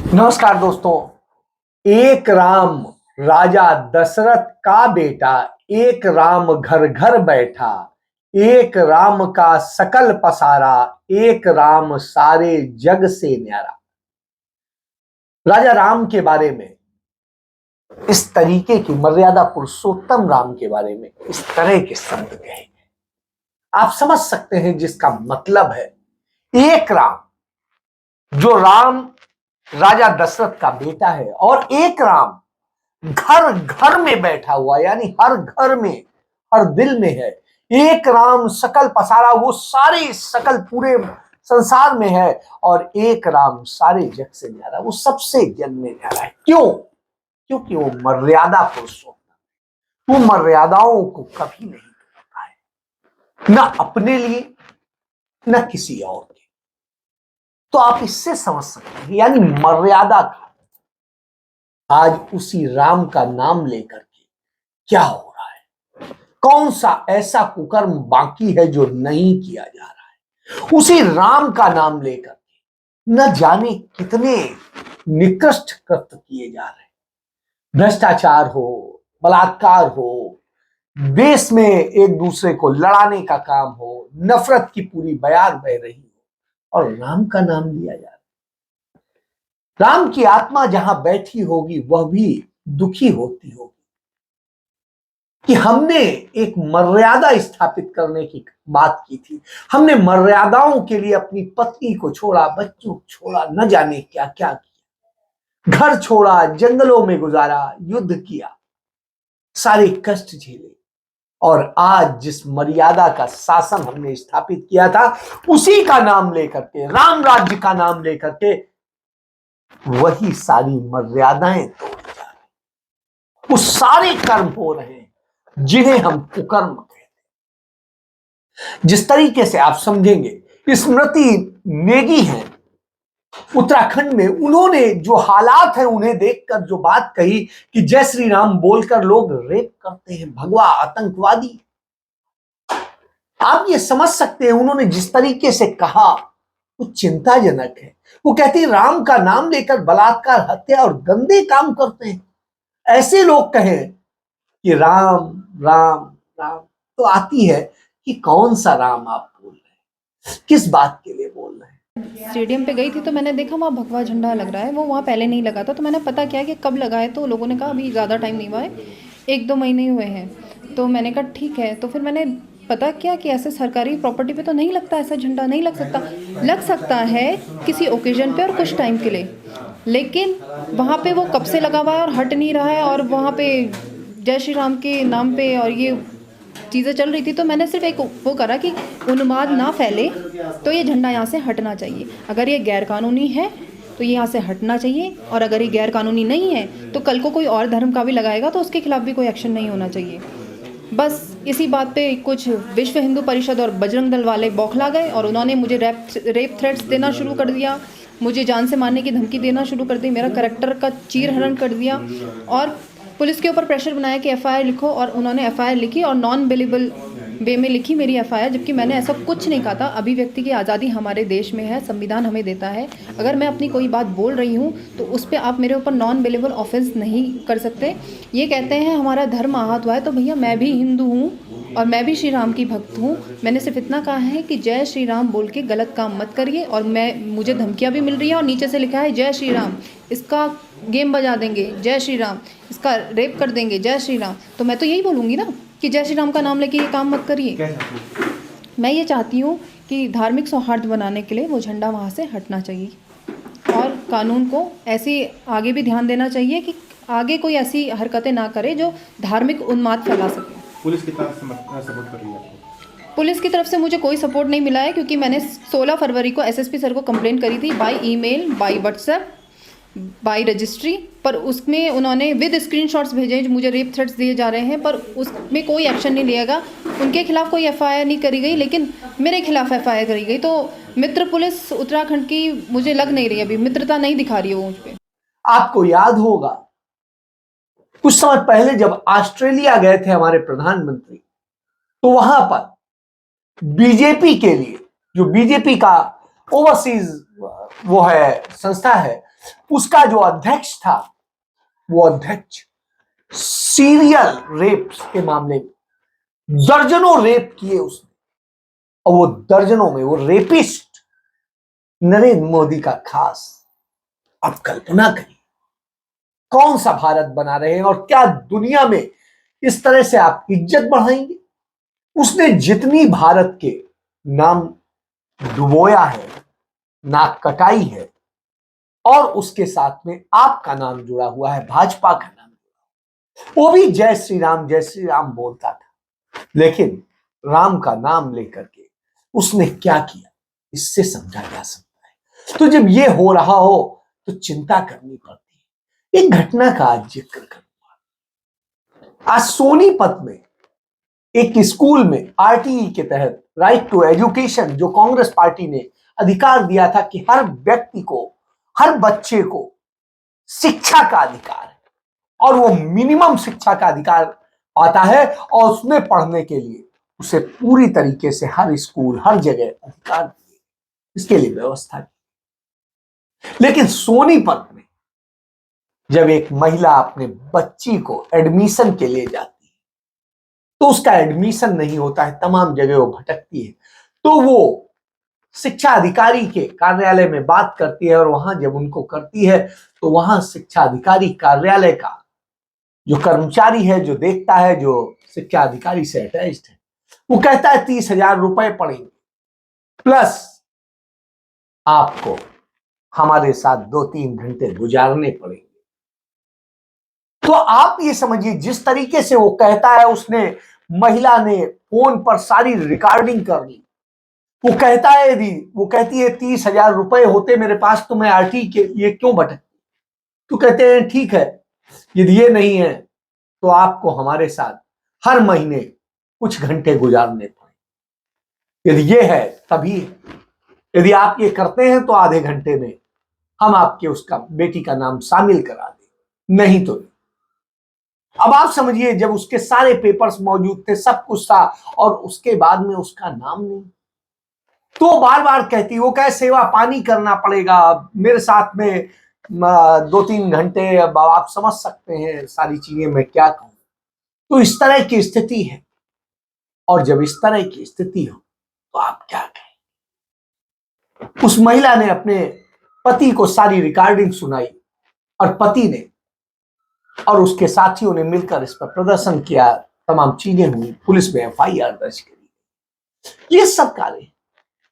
नमस्कार दोस्तों। एक राम राजा दशरथ का बेटा, एक राम घर घर बैठा, एक राम का सकल पसारा, एक राम सारे जग से न्यारा। राजा राम के बारे में इस तरीके की, मर्यादा पुरुषोत्तम राम के बारे में इस तरह के शब्द कहे, आप समझ सकते हैं जिसका मतलब है एक राम, जो राम राजा दशरथ का बेटा है, और एक राम घर घर में बैठा हुआ, यानी हर घर में, हर दिल में है। एक राम सकल पसारा, वो सारे सकल पूरे संसार में है, और एक राम सारे जग से न्यारा, वो सबसे जग में न्यारा है। क्यों? क्योंकि वो मर्यादा पुरुषोत्तम, वो मर्यादाओं को कभी नहीं तोड़ता है, न अपने लिए न किसी और के। तो आप इससे समझ सकते हैं, यानी मर्यादा का आज उसी राम का नाम लेकर के क्या हो रहा है। कौन सा ऐसा कुकर्म बाकी है जो नहीं किया जा रहा है। उसी राम का नाम लेकर के न जाने कितने निकृष्ट कृत्य किए जा रहे हैं। भ्रष्टाचार हो, बलात्कार हो, देश में एक दूसरे को लड़ाने का काम हो, नफरत की पूरी बयार बह रही हो, और राम का नाम लिया जा रहा है। राम की आत्मा जहां बैठी होगी वह भी दुखी होती होगी कि हमने एक मर्यादा स्थापित करने की बात की थी। हमने मर्यादाओं के लिए अपनी पत्नी को छोड़ा, बच्चों को छोड़ा, न जाने क्या क्या किया, घर छोड़ा, जंगलों में गुजारा, युद्ध किया, सारे कष्ट झेले, और आज जिस मर्यादा का शासन हमने स्थापित किया था, उसी का नाम लेकर के, राम राज्य का नाम लेकर के, वही सारी मर्यादाएं तोड़ी जा रही, वो सारे कर्म हो रहे हैं जिन्हें हम कुकर्म कहते हैं। जिस तरीके से आप समझेंगे, स्मृति नेगी है उत्तराखंड में, उन्होंने जो हालात हैं उन्हें देखकर जो बात कही कि जय श्री राम बोलकर लोग रेप करते हैं, भगवा आतंकवादी। आप ये समझ सकते हैं, उन्होंने जिस तरीके से कहा वो चिंताजनक है। वो कहते हैं राम का नाम लेकर बलात्कार, हत्या और गंदे काम करते हैं। ऐसे लोग कहें कि राम राम राम, तो आती है कि कौन सा राम आप बोल रहे हैं, किस बात के लिए बोल रहे हैं। स्टेडियम पे गई थी तो मैंने देखा वहाँ भगवा झंडा लग रहा है। वो वहाँ पहले नहीं लगा था, तो मैंने पता किया कि कब लगा है। तो लोगों ने कहा अभी ज़्यादा टाइम नहीं हुआ है, 1-2 महीने ही हुए हैं। तो मैंने कहा ठीक है। तो फिर मैंने पता किया कि ऐसे सरकारी प्रॉपर्टी पे तो नहीं लगता, ऐसा झंडा नहीं लग सकता है किसी ओकेजन पे और कुछ टाइम के लिए, लेकिन वहाँ पे वो कब से लगा हुआ है और हट नहीं रहा है। और वहाँ पे जय श्री राम के नाम पे और ये चीज़ें चल रही थी। तो मैंने सिर्फ एक वो करा कि उन्माद ना फैले, तो ये झंडा यहाँ से हटना चाहिए। अगर ये गैरकानूनी है तो ये यहाँ से हटना चाहिए, और अगर ये गैरकानूनी नहीं है तो कल को कोई और धर्म का भी लगाएगा तो उसके खिलाफ भी कोई एक्शन नहीं होना चाहिए। बस इसी बात पे कुछ विश्व हिंदू परिषद और बजरंग दल वाले बौखला गए, और उन्होंने मुझे रेप थ्रेट्स देना शुरू कर दिया, मुझे जान से मारने की धमकी देना शुरू कर दी, मेरा करैक्टर का चीरहरण कर दिया, और पुलिस के ऊपर प्रेशर बनाया कि एफआईआर लिखो। और उन्होंने एफआईआर लिखी और नॉन बेलेबल वे में लिखी मेरी एफआईआर, जबकि मैंने ऐसा कुछ नहीं कहा था। अभिव्यक्ति की आज़ादी हमारे देश में है, संविधान हमें देता है। अगर मैं अपनी कोई बात बोल रही हूँ तो उस पर आप मेरे ऊपर नॉन बेलेबल ऑफेंस नहीं कर सकते। ये कहते हैं हमारा धर्म आहत हुआ है, तो भैया मैं भी हिंदू हूँ और मैं भी श्री राम की भक्त हूँ। मैंने सिर्फ इतना कहा है कि जय श्री राम बोल के गलत काम मत करिए। और मुझे धमकियाँ भी मिल रही हैं, और नीचे से लिखा है जय श्री राम, इसका गेम बजा देंगे, जय श्री राम, इसका रेप कर देंगे, जय श्री राम। तो मैं तो यही बोलूँगी ना कि जय श्री राम का नाम लेके ये काम मत करिए। मैं ये चाहती हूँ कि धार्मिक सौहार्द बनाने के लिए वो झंडा वहाँ से हटना चाहिए, और कानून को ऐसे आगे भी ध्यान देना चाहिए कि आगे कोई ऐसी हरकतें ना करे जो धार्मिक उन्माद फैला सके। पुलिस की तरफ से सपोर्ट कर रही है आपको? पुलिस की तरफ से मुझे कोई सपोर्ट नहीं मिला है, क्योंकि मैंने 16 फरवरी को एसएसपी सर को कंप्लेंट करी थी, by email, by WhatsApp, by registry. पर उसमें उन्होंने विद स्क्रीनशॉट्स भेजे जो मुझे रेप थ्रेट्स दिए जा रहे हैं, पर उसमें कोई एक्शन नहीं लिया गया। उनके खिलाफ कोई एफआईआर नहीं करी गई, लेकिन मेरे खिलाफ एफआईआर करी गई। तो मित्र पुलिस उत्तराखंड की मुझे लग नहीं रही, अभी मित्रता नहीं दिखा रही है वो मुझ पर। आपको याद होगा कुछ समय पहले जब ऑस्ट्रेलिया गए थे हमारे प्रधानमंत्री, तो वहां पर बीजेपी के लिए, जो बीजेपी का ओवरसीज वो है, संस्था है, उसका जो अध्यक्ष था, वो अध्यक्ष सीरियल रेप्स के मामले में दर्जनों रेप किए उसने, और वो दर्जनों में वो रेपिस्ट नरेंद्र मोदी का खास। आप कल्पना करिए कौन सा भारत बना रहे हैं, और क्या दुनिया में इस तरह से आप इज्जत बढ़ाएंगे। उसने जितनी भारत के नाम डुबोया है, नाक कटाई है, और उसके साथ में आपका नाम जुड़ा हुआ है, भाजपा का नाम, वो भी जय श्री राम बोलता था, लेकिन राम का नाम लेकर के उसने क्या किया, इससे समझा जा सकता है। तो जब ये हो रहा हो तो चिंता करनी पड़ती है। एक घटना का आज जिक्र करूंगा। आज सोनीपत में एक स्कूल में आरटीई के तहत राइट टू एजुकेशन, जो कांग्रेस पार्टी ने अधिकार दिया था कि हर व्यक्ति को, हर बच्चे को शिक्षा का अधिकार है, और वो मिनिमम शिक्षा का अधिकार पाता है, और उसमें पढ़ने के लिए उसे पूरी तरीके से हर स्कूल, हर जगह अधिकार दिए, इसके लिए व्यवस्था की। लेकिन सोनीपत में जब एक महिला अपने बच्ची को एडमिशन के लिए जाती है, तो उसका एडमिशन नहीं होता है, तमाम जगह वो भटकती है, तो वो शिक्षा अधिकारी के कार्यालय में बात करती है, और वहां जब उनको करती है तो वहां शिक्षा अधिकारी कार्यालय का जो कर्मचारी है, जो देखता है, जो शिक्षा अधिकारी से अटैच्ड है, वो कहता है 30,000 रुपए पड़ेंगे, प्लस आपको हमारे साथ 2-3 घंटे गुजारने पड़ेंगे। तो आप ये समझिए, जिस तरीके से वो कहता है, उसने, महिला ने फोन पर सारी रिकॉर्डिंग कर ली। वो कहता है, यदि वो कहती है 30,000 रुपए होते मेरे पास तो मैं आरटी के लिए क्यों भटक। तो कहते हैं ठीक है, यदि ये नहीं है तो आपको हमारे साथ हर महीने कुछ घंटे गुजारने पड़े। यदि ये है तभी, यदि आप ये करते हैं तो आधे घंटे में हम आपके उसका बेटी का नाम शामिल करा दें, नहीं तो नहीं। अब आप समझिए, जब उसके सारे पेपर्स मौजूद थे, सब कुछ था, और उसके बाद में उसका नाम नहीं, तो बार बार कहती, वो कहे सेवा पानी करना पड़ेगा मेरे साथ में 2-3 घंटे, अब आप समझ सकते हैं सारी चीजें, मैं क्या कहूं। तो इस तरह की स्थिति है, और जब इस तरह की स्थिति हो तो आप क्या कहें। उस महिला ने अपने पति को सारी रिकॉर्डिंग सुनाई, और पति ने और उसके साथियों ने मिलकर इस पर प्रदर्शन किया, तमाम चीजें हुई, पुलिस में एफआईआर दर्ज करी। ये सब कार्य,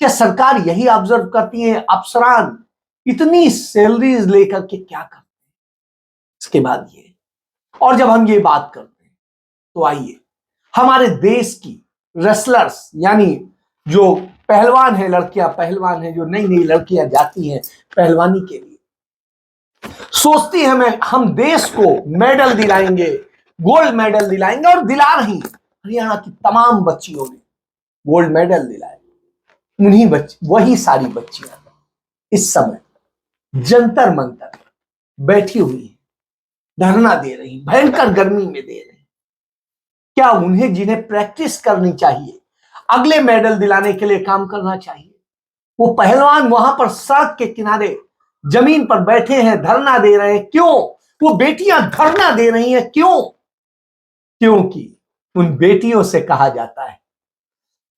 क्या सरकार यही ऑब्जर्व करती है, अफसरान इतनी सैलरीज लेकर के क्या करते हैं। इसके बाद ये, और जब हम ये बात करते हैं तो आइए, हमारे देश की रेसलर्स, यानी जो पहलवान है, लड़कियां पहलवान है, जो नई नई लड़कियां जाती हैं पहलवानी के लिए, सोचती है हम देश को मेडल दिलाएंगे, गोल्ड मेडल दिलाएंगे, और दिला रही। हरियाणा की तमाम बच्चियों ने गोल्ड मेडल दिलाए। उन्हीं वही सारी बच्चियां इस समय जंतर मंतर बैठी हुई है, धरना दे रही, भयंकर गर्मी में दे रही। क्या उन्हें, जिन्हें प्रैक्टिस करनी चाहिए, अगले मेडल दिलाने के लिए काम करना चाहिए, वो पहलवान वहां पर सड़क के किनारे जमीन पर बैठे हैं, धरना दे रहे हैं। क्यों वो बेटियां धरना दे रही हैं, क्यों? क्योंकि उन बेटियों से कहा जाता है,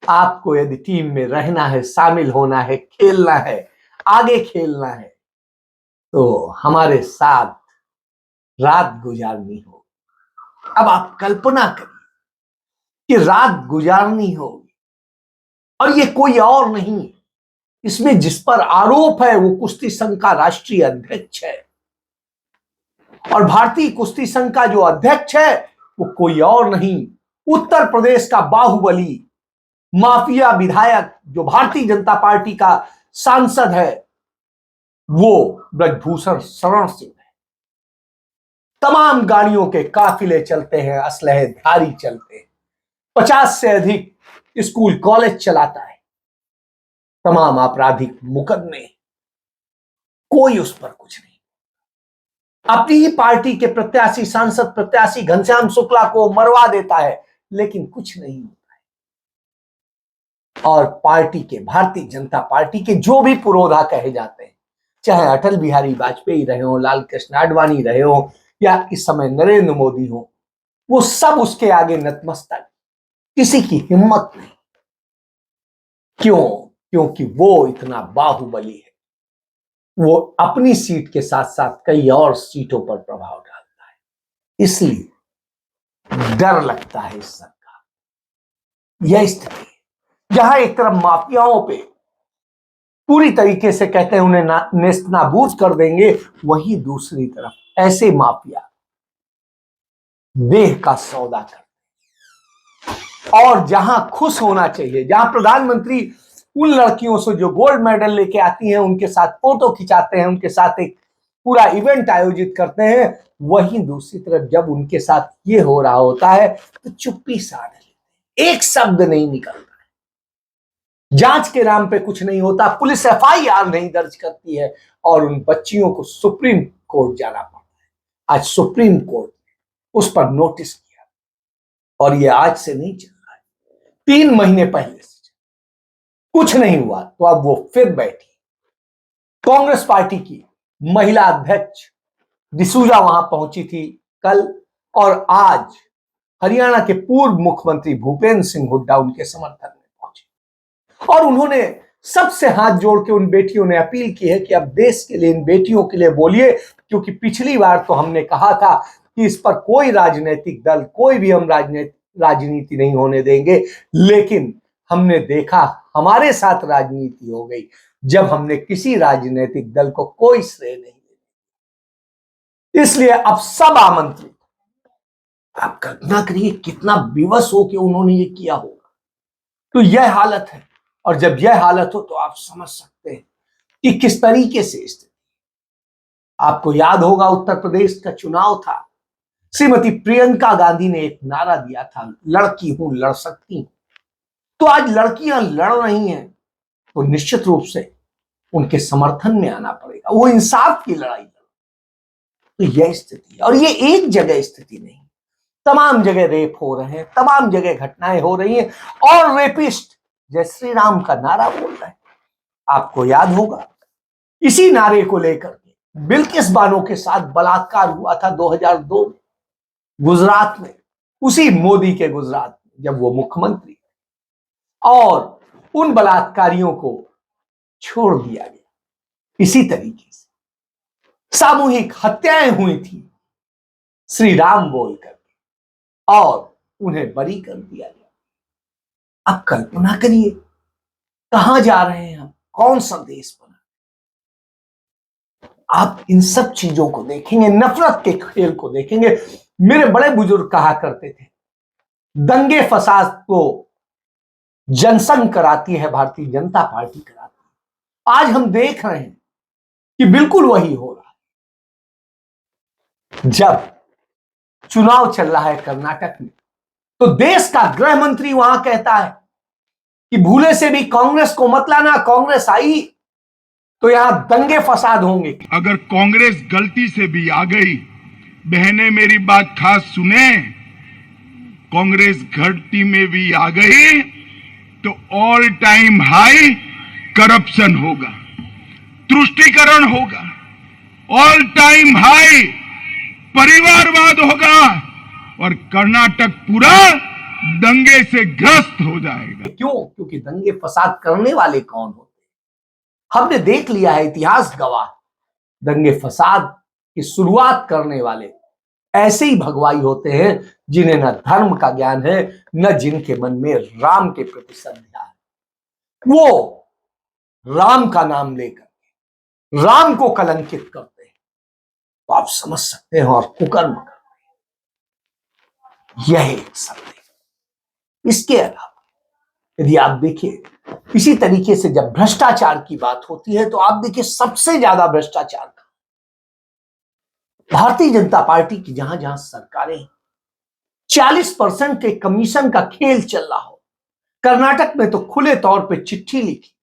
आपको यदि टीम में रहना है, शामिल होना है, खेलना है, आगे खेलना है, तो हमारे साथ रात गुजारनी हो। अब आप कल्पना करिए कि रात गुजारनी होगी, और ये कोई और नहीं, इसमें जिस पर आरोप है वो कुश्ती संघ का राष्ट्रीय अध्यक्ष है, और भारतीय कुश्ती संघ का जो अध्यक्ष है वो कोई और नहीं, उत्तर प्रदेश का बाहुबली माफिया विधायक, जो भारतीय जनता पार्टी का सांसद है, वो ब्रजभूषण शरण सिंह है। तमाम गाड़ियों के काफिले चलते हैं, असलहेधारी चलते हैं, 50 से अधिक स्कूल कॉलेज चलाता है, तमाम आपराधिक मुकदमे, कोई उस पर कुछ नहीं। अपनी ही पार्टी के प्रत्याशी, सांसद प्रत्याशी घनश्याम शुक्ला को मरवा देता है, लेकिन कुछ नहीं होता है। और पार्टी के, भारतीय जनता पार्टी के जो भी पुरोधा कहे जाते हैं, चाहे अटल बिहारी वाजपेयी रहे हो, लाल कृष्ण आडवाणी रहे हो, या इस समय नरेंद्र मोदी हो, वो सब उसके आगे नतमस्तक, किसी की हिम्मत नहीं। क्यों? क्योंकि वो इतना बाहुबली है, वो अपनी सीट के साथ साथ कई और सीटों पर प्रभाव डालता है, इसलिए डर लगता है इस सरकार। यह स्थिति जहां एक तरफ माफियाओं पे पूरी तरीके से कहते हैं उन्हें नेस्तनाबूद कर देंगे, वहीं दूसरी तरफ ऐसे माफिया देह का सौदा कर, और जहां खुश होना चाहिए, जहां प्रधानमंत्री उन लड़कियों से जो गोल्ड मेडल लेके आती हैं उनके साथ फोटो खिंचाते हैं, उनके साथ एक पूरा इवेंट आयोजित करते हैं, वहीं दूसरी तरफ जब उनके साथ ये हो रहा होता है तो चुप्पी साध लेते हैं, एक शब्द नहीं निकलता है, जांच के नाम पे कुछ नहीं होता, पुलिस एफआईआर नहीं दर्ज करती है, और उन बच्चियों को सुप्रीम कोर्ट जाना पड़ता है। आज सुप्रीम कोर्ट ने उस पर नोटिस किया, और ये आज से नहीं चल रहा है, 3 महीने पहले से कुछ नहीं हुआ, तो अब वो फिर बैठी। कांग्रेस पार्टी की महिला अध्यक्ष डिसूजा वहां पहुंची थी कल, और आज हरियाणा के पूर्व मुख्यमंत्री भूपेंद्र सिंह हुड्डा उनके समर्थन में पहुंचे, और उन्होंने सबसे हाथ जोड़ के उन बेटियों ने अपील की है कि अब देश के लिए, इन बेटियों के लिए बोलिए, क्योंकि पिछली बार तो हमने कहा था कि इस पर कोई राजनीतिक दल, कोई भी हम राजनीति नहीं होने देंगे, लेकिन हमने देखा हमारे साथ राजनीति हो गई जब हमने किसी राजनीतिक दल को कोई श्रेय नहीं दिया। इसलिए अब सब आमंत्रित। आप कल्पना करिए कितना विवश हो कि उन्होंने ये किया होगा। तो यह हालत है, और जब यह हालत हो तो आप समझ सकते हैं कि किस तरीके से स्थिति। आपको याद होगा उत्तर प्रदेश का चुनाव था, श्रीमती प्रियंका गांधी ने एक नारा दिया था, लड़की हूं लड़ सकती हूं। तो आज लड़कियां लड़ रही हैं, तो निश्चित रूप से उनके समर्थन में आना पड़ेगा, वो इंसाफ की लड़ाई है। तो यह स्थिति है, और ये एक जगह स्थिति नहीं, तमाम जगह रेप हो रहे हैं, तमाम जगह घटनाएं हो रही हैं, और रेपिस्ट जय श्री राम का नारा बोल रहे हैं। आपको याद होगा इसी नारे को लेकर के बिल्किस बानो के साथ बलात्कार हुआ था 2002 में गुजरात में, उसी मोदी के गुजरात में जब वो मुख्यमंत्री, और उन बलात्कारियों को छोड़ दिया गया। इसी तरीके से सामूहिक हत्याएं हुई थी श्री राम बोल करके, और उन्हें बरी कर दिया गया। अब कल्पना करिए कहां जा रहे हैं हम, कौन सा देश बना। आप इन सब चीजों को देखेंगे, नफरत के खेल को देखेंगे। मेरे बड़े बुजुर्ग कहा करते थे, दंगे फसाद को जनसंघ कराती है, भारतीय जनता पार्टी कराती है। आज हम देख रहे हैं कि बिल्कुल वही हो रहा है। जब चुनाव चल रहा है कर्नाटक में, तो देश का गृह मंत्री वहां कहता है कि भूले से भी कांग्रेस को मत लाना, कांग्रेस आई तो यहां दंगे फसाद होंगे। अगर कांग्रेस गलती से भी आ गई, बहनें मेरी बात खास सुने, कांग्रेस घटती में भी आ गई तो ऑल टाइम हाई करप्शन होगा, तुष्टीकरण होगा, ऑल टाइम हाई परिवारवाद होगा, और कर्नाटक पूरा दंगे से ग्रस्त हो जाएगा। क्यों? क्योंकि दंगे फसाद करने वाले कौन होते हैं? हमने देख लिया है, इतिहास गवाह, दंगे फसाद की शुरुआत करने वाले ऐसे ही भगवाई होते हैं जिन्हें न धर्म का ज्ञान है, न जिनके मन में राम के प्रति श्रद्धा है। वो राम का नाम लेकर राम को कलंकित करते हैं, तो आप समझ सकते हैं, और कुकर्म करते हैं। यह एक सत्य। इसके अलावा यदि आप देखिए, इसी तरीके से जब भ्रष्टाचार की बात होती है, तो आप देखिए सबसे ज्यादा भ्रष्टाचार भारतीय जनता पार्टी की जहां जहां सरकारें 40% के कमीशन का खेल चल रहा हो। कर्नाटक में तो खुले तौर पे चिट्ठी लिखी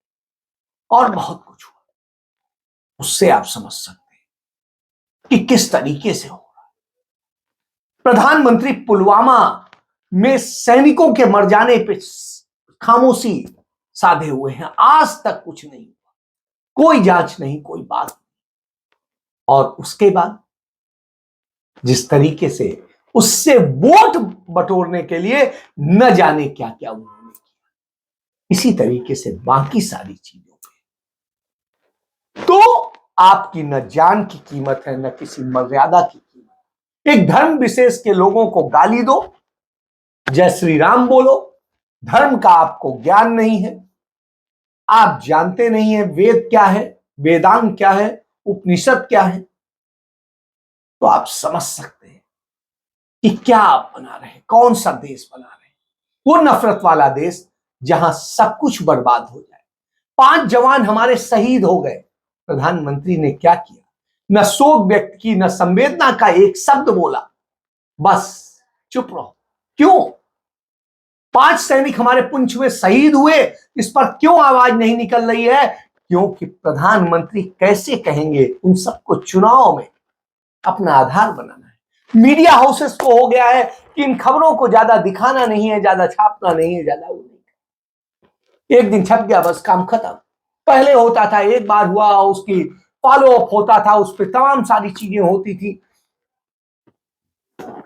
और बहुत कुछ हुआ। उससे आप समझ सकते हैं कि किस तरीके से हो रहा है। प्रधानमंत्री पुलवामा में सैनिकों के मर जाने पे खामोशी साधे हुए हैं, आज तक कुछ नहीं हुआ, कोई जांच नहीं, कोई बात नहीं। और उसके बाद जिस तरीके से उससे वोट बटोरने के लिए न जाने क्या क्या उन्होंने किया, इसी तरीके से बाकी सारी चीजों पे तो आपकी न जान की कीमत है, न किसी मर्यादा की कीमत। एक धर्म विशेष के लोगों को गाली दो, जय श्री राम बोलो, धर्म का आपको ज्ञान नहीं है, आप जानते नहीं है वेद क्या है, वेदांत क्या है, उपनिषद क्या है, तो आप समझ सकते हैं कि क्या आप बना रहे हैं, कौन सा देश बना रहे हैं। वो नफरत वाला देश जहां सब कुछ बर्बाद हो जाए। 5 जवान हमारे शहीद हो गए, प्रधानमंत्री ने क्या किया? न शोक व्यक्त की, न संवेदना का एक शब्द बोला, बस चुप रहो। क्यों? 5 सैनिक हमारे पुंछ में शहीद हुए, इस पर क्यों आवाज नहीं निकल रही है? क्योंकि प्रधानमंत्री कैसे कहेंगे उन सबको चुनाव में अपना आधार बनाना है। मीडिया हाउसेस को हो गया है कि इन खबरों को ज्यादा दिखाना नहीं है, ज्यादा छापना नहीं है, ज्यादा वो नहीं। एक दिन छप गया, बस काम खत्म। पहले होता था एक बार हुआ, उसकी फॉलो अप होता था, उस पर तमाम सारी चीजें होती थी,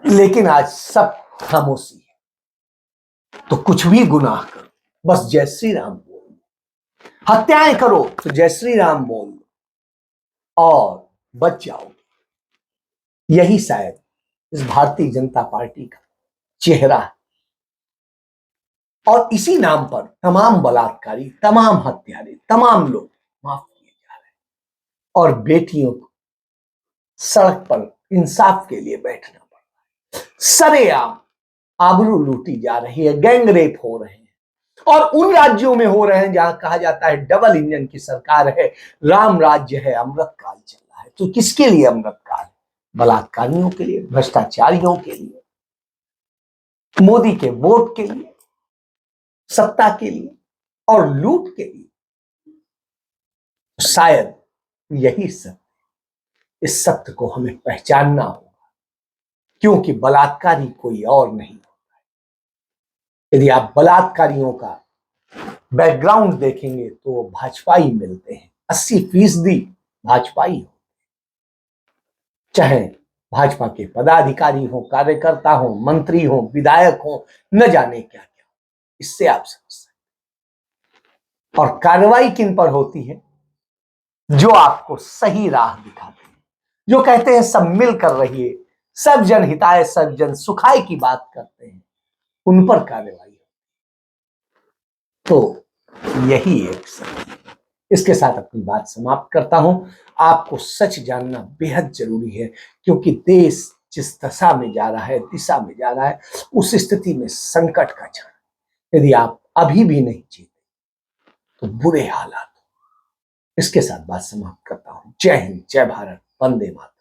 लेकिन आज सब खामोशी है। तो कुछ भी गुनाह करो, बस जय श्री राम बोल, हत्याएं करो तो जय श्री राम बोल और बच जाओ। यही शायद इस भारतीय जनता पार्टी का चेहरा है। और इसी नाम पर तमाम बलात्कारी, तमाम हत्यारे, तमाम लोग माफ किए जा रहे हैं और बेटियों को सड़क पर इंसाफ के लिए बैठना पड़ रहा है। सरेआम आबरू लूटी जा रही है, गैंग रेप हो रहे हैं और उन राज्यों में हो रहे हैं जहां कहा जाता है डबल इंजन की सरकार है, राम राज्य है, अमृत काल चल रहा है। तो किसके लिए अमृत काल? बलात्कारियों के लिए, भ्रष्टाचारियों के लिए, मोदी के वोट के लिए, सत्ता के लिए और लूट के लिए। शायद यही सत्य, इस सत्य को हमें पहचानना होगा, क्योंकि बलात्कारी कोई और नहीं होता है। यदि आप बलात्कारियों का बैकग्राउंड देखेंगे तो वो भाजपाई मिलते हैं, 80% भाजपाई हो, चाहे भाजपा के पदाधिकारी हो, कार्यकर्ता हो, मंत्री हो, विधायक हो, न जाने क्या क्या। इससे आप समझ सकते। और कार्रवाई किन पर होती है? जो आपको सही राह दिखाते हैं, जो कहते हैं सब मिलकर रहिए, सब जन हिताय सब जन सुखाय की बात करते हैं, उन पर कार्रवाई हो। तो यही एक सत्य। इसके साथ अपनी बात समाप्त करता हूं। आपको सच जानना बेहद जरूरी है, क्योंकि देश जिस दशा में जा रहा है, दिशा में जा रहा है, उस स्थिति में संकट का क्षण, यदि आप अभी भी नहीं जीते तो बुरे हालात। इसके साथ बात समाप्त करता हूं। जय हिंद, जय भारत, वंदे मातरम।